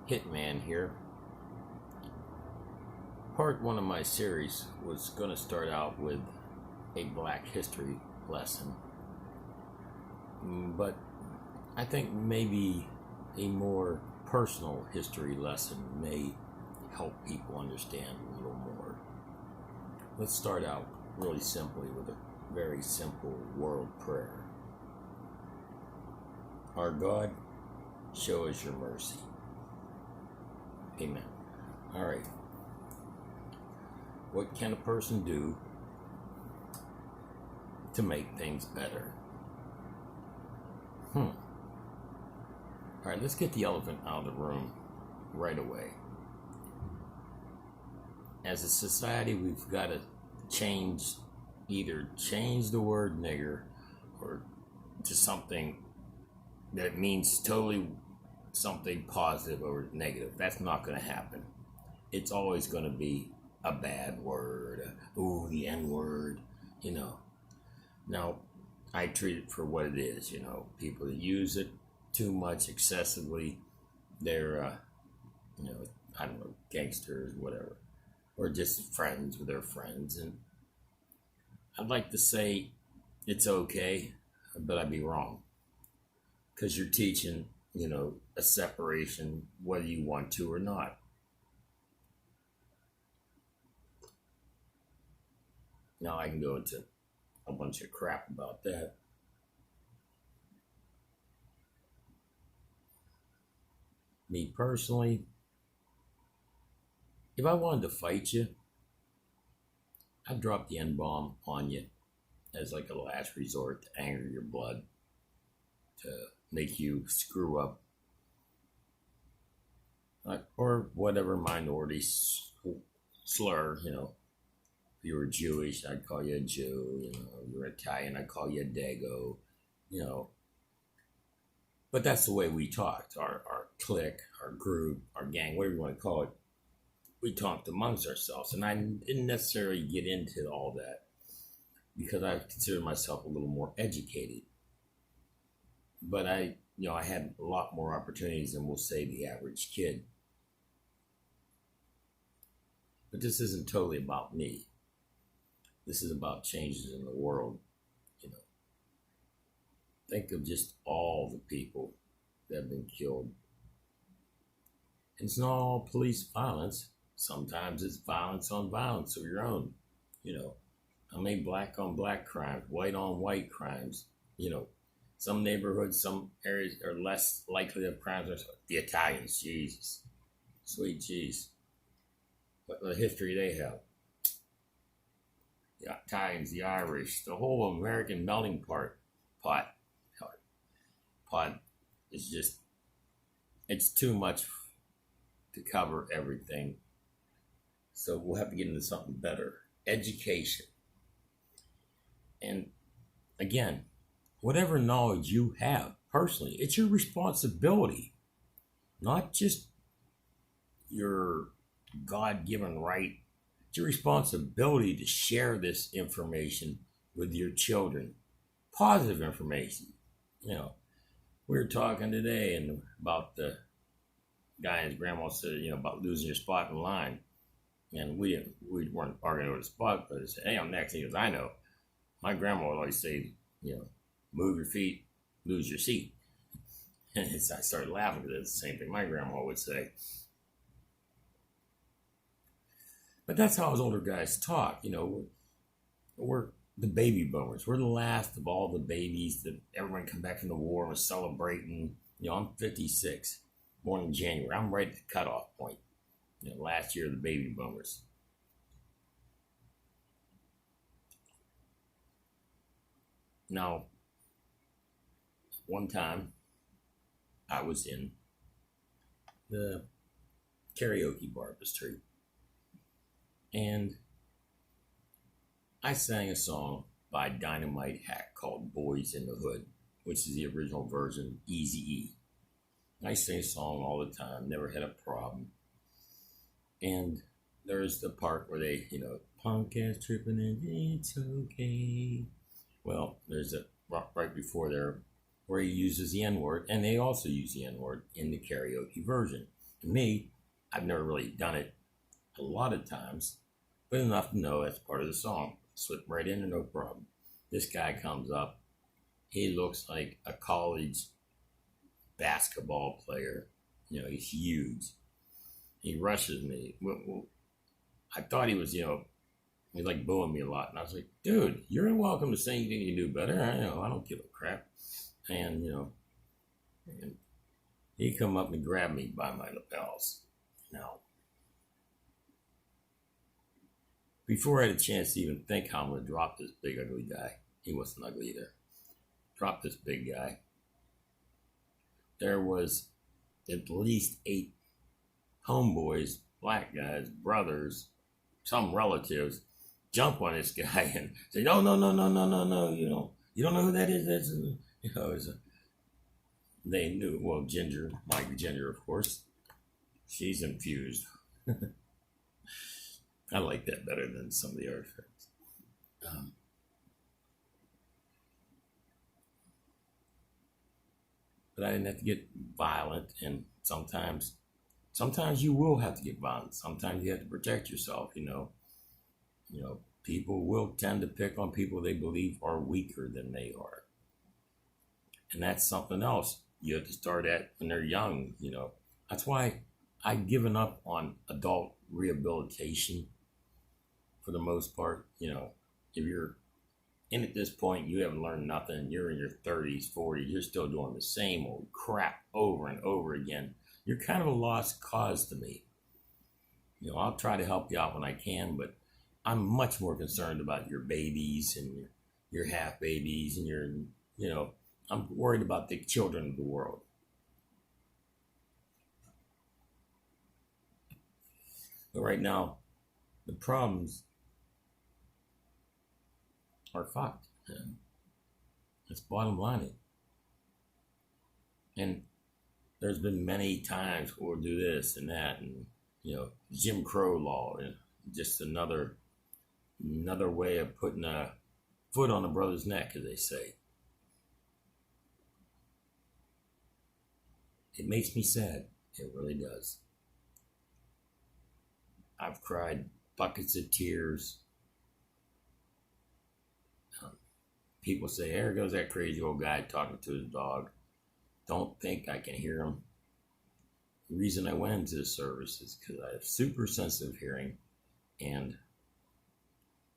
Hitman here. Part one of my series was going to start out with a Black history lesson, but I think maybe a more personal history lesson may help people understand a little more. Let's start out really simply with a very simple world prayer. Our God, show us your mercy. Amen. All right. What can a person do to make things better? All right, let's get the elephant out of the room right away. As a society, we've got to either change the word nigger or to something that means totally something positive or negative. That's not going to happen. It's always going to be a bad word. Ooh, the N word, Now, I treat it for what it is, People that use it too much, excessively, they're, I don't know, gangsters, whatever. Or just friends with their friends. And I'd like to say it's okay, but I'd be wrong. Because you're teaching, a separation, whether you want to or not. Now I can go into a bunch of crap about that. Me personally, if I wanted to fight you, I'd drop the N-bomb on you as like a last resort to anger your blood, to make you screw up. Or whatever minority slur, If you were Jewish, I'd call you a Jew. You were Italian, I'd call you a Dago. But that's the way we talked. Our clique, our group, our gang, whatever you want to call it. We talked amongst ourselves. And I didn't necessarily get into all that because I consider myself a little more educated. But I had a lot more opportunities than, we'll say, the average kid. But this isn't totally about me. This is about changes in the world. Think of just all the people that have been killed. It's not all police violence. Sometimes it's violence on violence of your own. I mean, black on black crimes, white on white crimes. Some neighborhoods, some areas are less likely to have crimes. The Italians, Jesus, sweet jeez. What the history they have. The Italians, the Irish, the whole American melting pot is just, it's too much to cover everything. So we'll have to get into something better. Education. And again, whatever knowledge you have personally, it's your responsibility, not just your God-given right. It's your responsibility to share this information with your children. Positive information. We were talking today and about the guy and his grandma said, about losing your spot in line. And we weren't arguing over the spot, but I said, hey, I'm next. He goes, I know. My grandma would always say, move your feet, lose your seat. And I started laughing because it's the same thing my grandma would say. But that's how us older guys talk. We're the baby boomers. We're the last of all the babies that everyone come back from the war and was celebrating. I'm 56, born in January. I'm right at the cutoff point. Last year, the baby boomers. Now, one time, I was in the karaoke bar up the street. And I sang a song by Dynamite Hack called Boys in the Hood, which is the original version, Eazy-E. I sing a song all the time, never had a problem. And there's the part where they, punk ass tripping and it's okay. Well, there's a right before there where he uses the N-word, and they also use the N-word in the karaoke version. Me, I've never really done it a lot of times, but enough to know that's part of the song. Slip right in, no problem. This guy comes up. He looks like a college basketball player. He's huge. He rushes me. I thought he was, he's like booing me a lot. And I was like, dude, you're welcome to say anything you can do better. I don't give a crap. And, and he come up and grabbed me by my lapels. Now, before I had a chance to even think how I'm going to drop this big ugly guy, he wasn't ugly either. Drop this big guy. There was at least 8 homeboys, black guys, brothers, some relatives, jump on this guy and say, no, no, no, no, no, no, no, you don't know who that is. They knew. Well, Ginger, Mike Ginger, of course, she's infused. I like that better than some of the other friends. But I didn't have to get violent, and sometimes you will have to get violent. Sometimes you have to protect yourself. People will tend to pick on people they believe are weaker than they are, and that's something else you have to start at when they're young. That's why I've given up on adult rehabilitation for the most part. If you're in at this point, you haven't learned nothing. You're in your 30s, 40s. You're still doing the same old crap over and over again. You're kind of a lost cause to me. I'll try to help you out when I can, but I'm much more concerned about your babies and your half babies and I'm worried about the children of the world. But right now, the problems are fucked. That's bottom line. And there's been many times we'll do this and that, and Jim Crow law, and just another way of putting a foot on a brother's neck, as they say. It makes me sad. It really does. I've cried buckets of tears. People say, there goes that crazy old guy talking to his dog. Don't think I can hear him. The reason I went into the service is because I have super sensitive hearing, and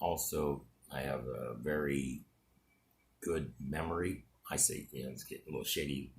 also I have a very good memory. I say, it's getting a little shady,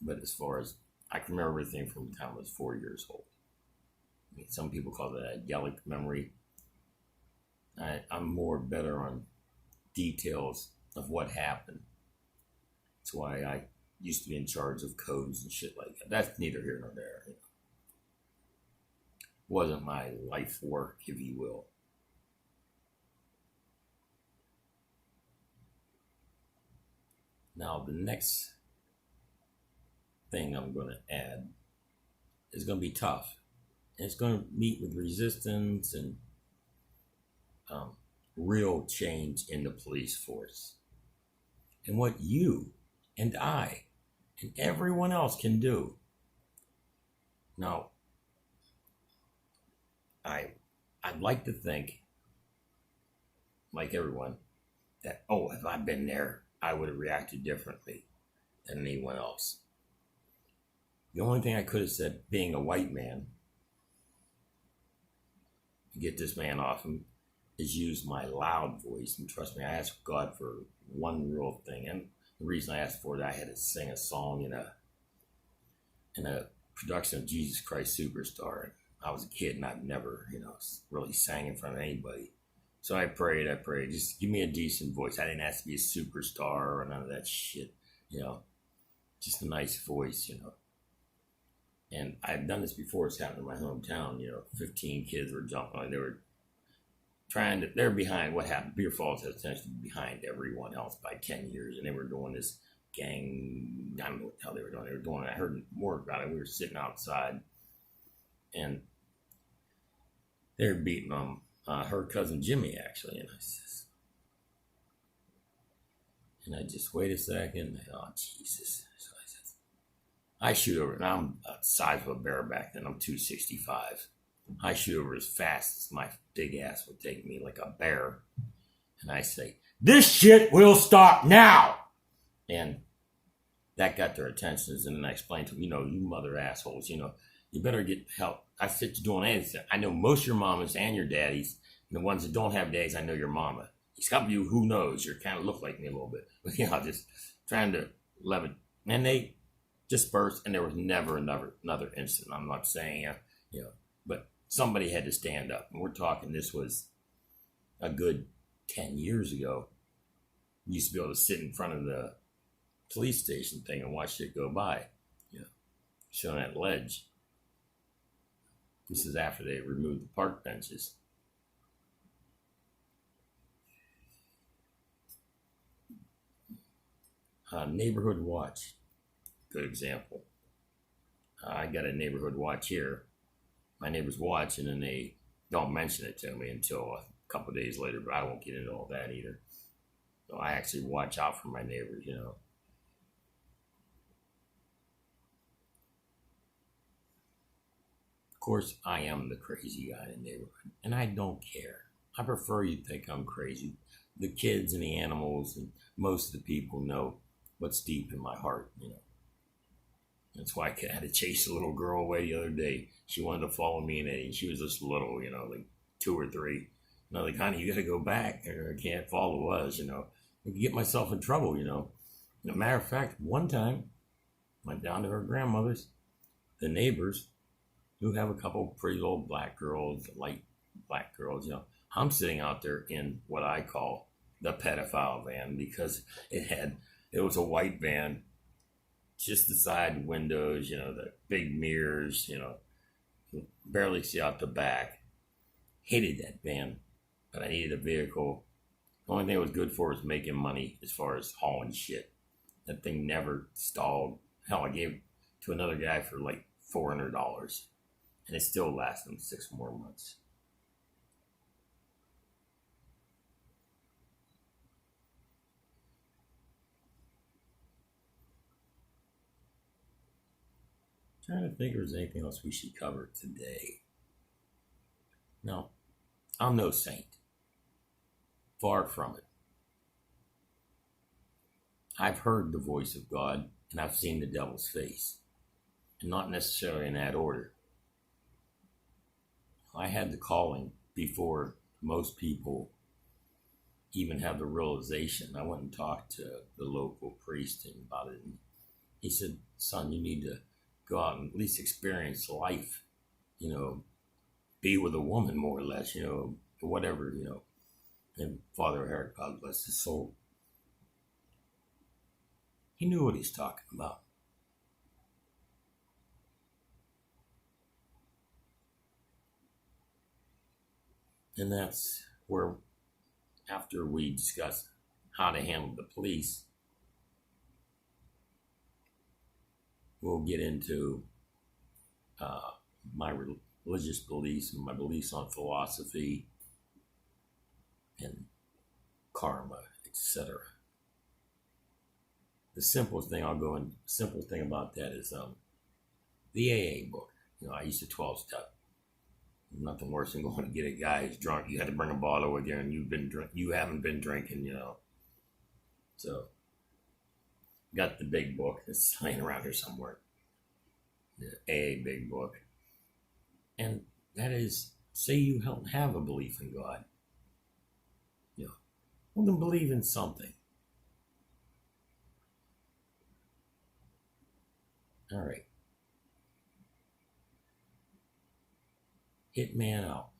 but as far as I can remember everything from the time I was 4 years old. Some people call that angelic memory. I'm more better on details of what happened. That's why I used to be in charge of codes and shit like that. That's neither here nor there. Wasn't my life work, if you will. Now, the next thing I'm going to add is going to be tough. And it's going to meet with resistance and real change in the police force. And what you and I and everyone else can do. Now, I'd like to think, like everyone, that, if I'd been there, I would have reacted differently than anyone else. The only thing I could have said, being a white man, to get this man off him, is use my loud voice. And trust me, I asked God for one real thing. And the reason I asked for it, I had to sing a song in a production of Jesus Christ Superstar. I was a kid and I've never, really sang in front of anybody. So I prayed, just give me a decent voice. I didn't ask to be a superstar or none of that shit, just a nice voice, And I've done this before. It's happened in my hometown. 15 kids were jumping on. They were they're behind. What happened? Beer Falls has essentially behind everyone else by 10 years. And they were doing this gang. I don't know what the hell they were doing. I heard more about it. We were sitting outside and they were beating them. Her cousin Jimmy, actually. And I just, wait a second. Oh, Jesus. So I said, I shoot over, and I'm the size of a bear back then. I'm 265. I shoot over as fast as my big ass would take me, like a bear. And I say, "This shit will stop now!" And that got their attention. And then I explained to them, you mother assholes, you better get help. I said, "You doing anything. I know most of your mamas and your daddies, and the ones that don't have daddies, I know your mama. These couple of you, who knows, you kind of look like me a little bit." But, just trying to level. And they dispersed, and there was never another incident. I'm not saying, but somebody had to stand up. And we're talking, this was a good 10 years ago. You used to be able to sit in front of the police station thing and watch it go by, showing that ledge. This is after they removed the park benches. Neighborhood watch, good example. I got a neighborhood watch here. My neighbors watch, and then they don't mention it to me until a couple of days later, but I won't get into all that either. So I actually watch out for my neighbors, Of course, I am the crazy guy in the neighborhood, and I don't care. I prefer you think I'm crazy. The kids and the animals and most of the people know what's deep in my heart, That's why I had to chase a little girl away the other day. She wanted to follow me, and she was just little, like 2 or 3. And I was like, "Honey, you got to go back. I can't follow us, I could get myself in trouble, As a matter of fact, one time, went down to her grandmother's, the neighbors, who have a couple pretty little black girls, light black girls, I'm sitting out there in what I call the pedophile van, because it was a white van, just the side windows, the big mirrors, barely see out the back. Hated that van, but I needed a vehicle. The only thing it was good for was making money as far as hauling shit. That thing never stalled. Hell, I gave it to another guy for like $400, and it still lasted him 6 more months. Trying to think if there's anything else we should cover today. No, I'm no saint. Far from it. I've heard the voice of God, and I've seen the devil's face, and not necessarily in that order. I had the calling before most people even have the realization. I went and talked to the local priest about it, and he said, "Son, you need to go out and at least experience life, be with a woman, more or less, whatever, And Father Herrick, God bless his soul, he knew what he's talking about. And that's where, after we discuss how to handle the police, we'll get into my religious beliefs and my beliefs on philosophy and karma, etc. The simplest thing about that is the AA book. I used to 12-step. Nothing worse than going to get a guy who's drunk. You had to bring a bottle with you, and you haven't been drinking, So, got the big book that's laying around here somewhere. The AA big book. And that is, say you don't have a belief in God. Well, then believe in something. All right. Hitman out.